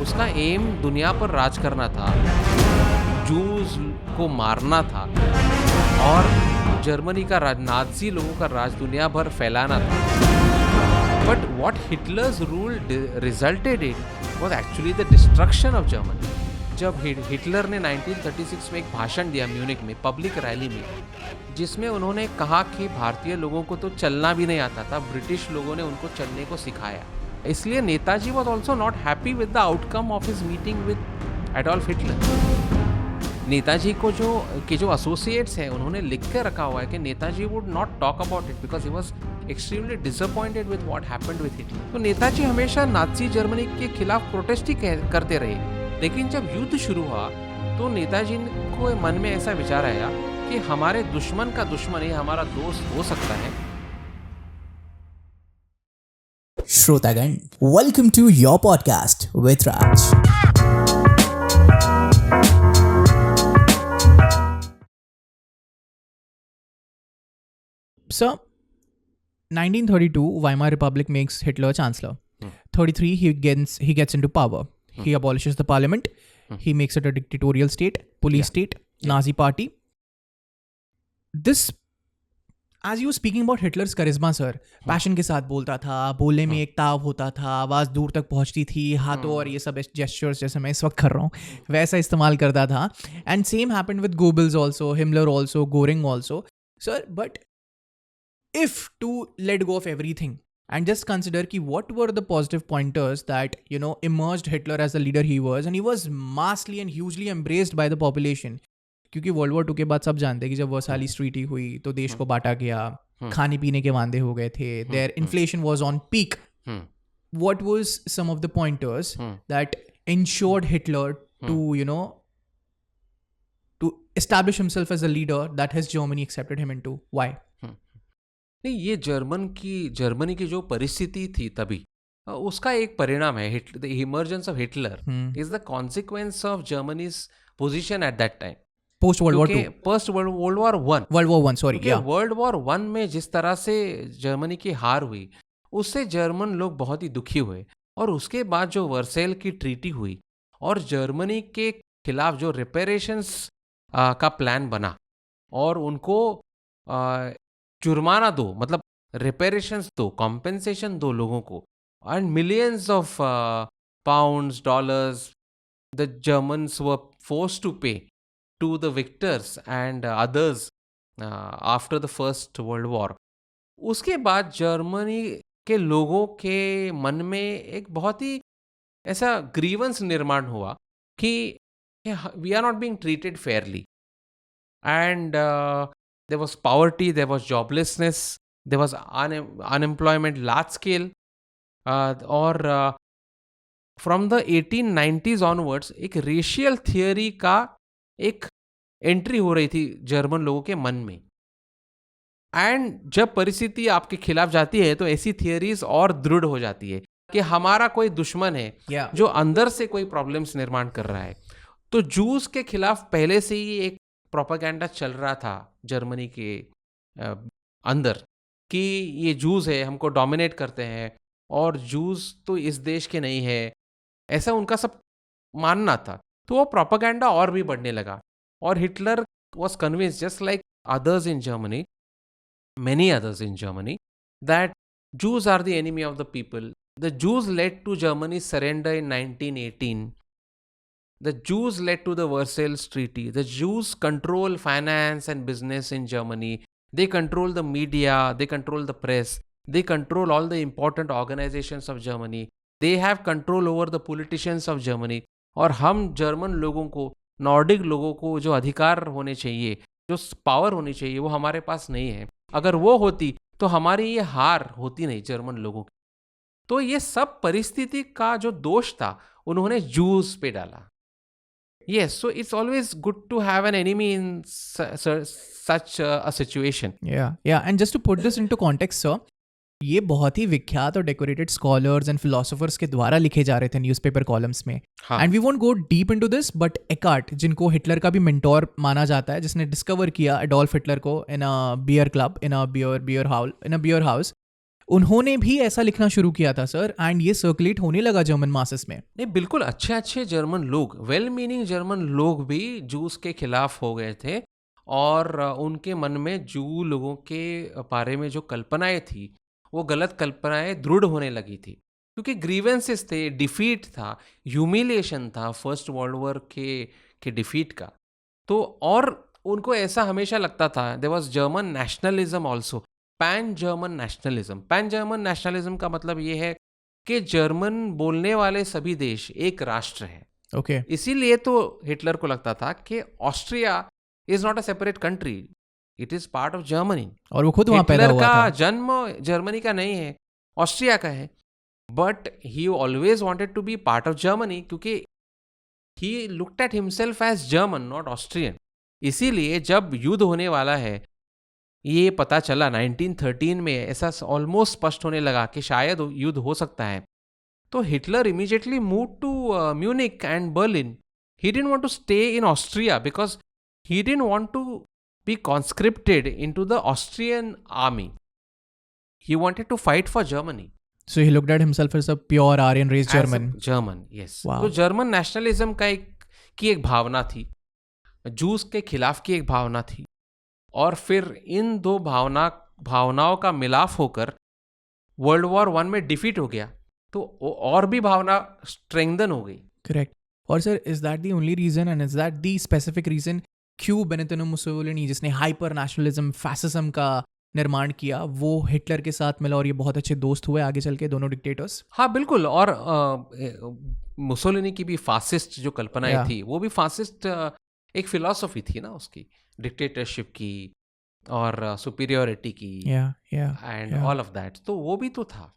उसका एम दुनिया पर राज करना था, जूस को मारना था और जर्मनी का राज, नाज़ी लोगों का राज दुनिया भर फैलाना था। But what Hitler's rule resulted in was actually the destruction of Germany. जब हिटलर ने 1936 में एक भाषण दिया म्यूनिक में, पब्लिक रैली में, जिसमें उन्होंने कहा कि भारतीय लोगों को तो चलना भी नहीं आता था, ब्रिटिश लोगों ने उनको चलने को सिखाया। इसलिए Netaji was also not happy with the outcome of his meeting with Adolf Hitler. Netaji को जो एसोसिएट्स हैं उन्होंने लिख के रखा हुआ है कि Netaji would not talk about it because he was extremely disappointed with what happened with Hitler. तो नेताजी हमेशा नाज़ी जर्मनी के खिलाफ प्रोटेस्ट ही करते रहे। लेकिन जब युद्ध शुरू हुआ तो नेताजी को मन में ऐसा विचार आया कि हमारे दुश्मन का दुश्मन ही हमारा दोस्त हो सकता है। श्रोतागण, welcome to your podcast with Raj. So, 1932, Weimar Republic makes Hitler chancellor. 33, he gets into power. He abolishes the parliament. He makes it a dictatorial state, police state, Nazi party. This, as you were speaking about Hitler's charisma, sir, passion के साथ बोलता था, बोलने में एक ताव होता था, आवाज़ दूर तक पहुंचती थी, हाथों और ये सब gestures जैसे मैं इस वक्त कर रहा हूँ वैसा इस्तेमाल करता था. And same happened with Goebbels also, Himmler also, Goering also. Sir, but if to let go of everything and just consider ki what were the positive pointers that, you know, emerged Hitler as the leader he was, and he was massively and hugely embraced by the population. क्योंकि world war 2 के बाद सब जानते हैं कि जब वर्साइलिस treaty हुई तो देश को बांटा गया, खाने पीने के वांदे हो गए थे, there inflation was on peak. What was some of the pointers that ensured Hitler to, you know, to establish himself as a leader that his Germany accepted him into? Why? नहीं, ये जर्मनी की जो परिस्थिति थी तभी उसका एक परिणाम है. The emergence of Hitler is the consequence of Germany's position at that time. Post World War II. Post world war one. World War I, sorry. Yeah. World war one में जिस तरह से जर्मनी की हार हुई उससे जर्मन लोग बहुत ही दुखी हुए. और उसके बाद जो वर्सेल की ट्रीटी हुई और जर्मनी के खिलाफ जो रिपेरेशंस का प्लान बना और उनको जुर्माना दो, मतलब रिपेरेशंस दो, कॉम्पेंसेशन दो लोगों को, and millions of pounds, dollars the Germans were forced to pay to the victors and others after the First world War. उसके बाद जर्मनी के लोगों के मन में एक बहुत ही ऐसा ग्रीवेंस निर्माण हुआ कि we are not being treated fairly. And there was poverty, there was joblessness, there was unemployment large scale. और from the 1890s onwards एक रेशियल थियोरी का एक एंट्री हो रही थी जर्मन लोगों के मन में. एंड जब परिस्थिति आपके खिलाफ जाती है तो ऐसी थियोरीज और दृढ़ हो जाती है कि हमारा कोई दुश्मन है जो अंदर से कोई प्रॉब्लम्स निर्माण कर रहा है. तो जूस के खिलाफ पहले से ही एक प्रोपेगेंडा चल रहा था जर्मनी के अंदर कि ये जूस है, हमको डोमिनेट करते हैं और जूस तो इस देश के नहीं है, ऐसा उनका सब मानना था. तो वो प्रोपेगेंडा और भी बढ़ने लगा और Hitler was convinced, just like others in Germany, many others in Germany, that Jews are the enemy of the people. The Jews led to Germany's surrender in 1918. The Jews led to the Versailles Treaty. The Jews control finance and business in Germany. They control the media. They control the press. They control all the important organizations of Germany. They have control over the politicians of Germany. और हम German लोगों को, Nordic लोगों को जो अधिकार होने चाहिए, जो पावर होनी चाहिए, वो हमारे पास नहीं है. अगर वो होती तो हमारी ये हार होती नहीं जर्मन लोगों की. तो ये सब परिस्थिति का जो दोष था उन्होंने जूस पे डाला. Yes, so it's always good to have an enemy in such a situation. Yeah. And just to put this into context, sir, ये बहुत ही विख्यात और डेकोरेटेड स्कॉलर्स एंड फिलोसोफर्स के द्वारा लिखे जा रहे थे न्यूज़पेपर कॉलम्स में. And we won't go deep into this, but Eckart, जिनको हिटलर का भी मेंटोर माना जाता है, जिसने डिस्कवर किया एडोल्फ हिटलर को इन अ बियर क्लब, इन अ बियर हाउस, उन्होंने भी ऐसा लिखना शुरू किया था सर, एंड ये सर्कुलेट होने लगा जर्मन मासेस में. नहीं, बिल्कुल अच्छे अच्छे जर्मन लोग, वेल मीनिंग जर्मन लोग भी जूस के खिलाफ हो गए थे और उनके मन में जू लोगों के बारे में जो कल्पनाएं थी वो गलत कल्पनाएं दृढ़ होने लगी थी, क्योंकि ग्रीवेंसेस थे, डिफीट था, ह्यूमिलिएशन था फर्स्ट वर्ल्ड वॉर के डिफीट का. तो और उनको ऐसा हमेशा लगता था, there was German nationalism also, pan German nationalism. Pan German nationalism का मतलब ये है कि जर्मन बोलने वाले सभी देश एक राष्ट्र है. ओके. इसीलिए तो हिटलर को लगता था कि Austria is not a separate country, it is part of Germany. और वो खुद वहां पैदा हिटलर हुआ का था. जन्म जर्मनी का नहीं है, ऑस्ट्रिया का है, but he always wanted to be part of Germany, क्योंकि he looked at himself as German not Austrian. इसीलिए जब युद्ध होने वाला है, ये पता चला 1913 में, ऐसा ऑलमोस्ट स्पष्ट होने लगा कि शायद युद्ध हो सकता है, तो Hitler immediately move to Munich and Berlin. He didn't want to stay in Austria because he didn't want to be conscripted into the Austrian army. He wanted to fight for Germany. So he looked at himself as a pure Aryan race As a German. German, yes. Wow. तो German nationalism का एक भावना थी, juice के खिलाफ की एक भावना थी, और फिर इन दो भावनाओं का मिलाप होकर वर्ल्ड वॉर 1 में डिफीट हो गया, तो और भी भावना स्ट्रेंथन हो गई. Correct. और sir, is that the only reason and is that the specific reason क्यों बेनिटो मुसोलिनी, जिसने हाइपर नेशनलिज्म फैसिज्म का निर्माण किया, वो हिटलर के साथ मिला और ये बहुत अच्छे दोस्त हुए आगे चल के दोनों डिक्टेटर्स? हाँ बिल्कुल. और मुसोलिनी की भी फासिस्ट जो कल्पनाएं Yeah. थी, वो भी फासिस्ट एक फिलॉसफी थी ना उसकी, डिक्टेटरशिप की और सुपीरियोरिटी की Yeah. And all of that, तो वो भी तो था.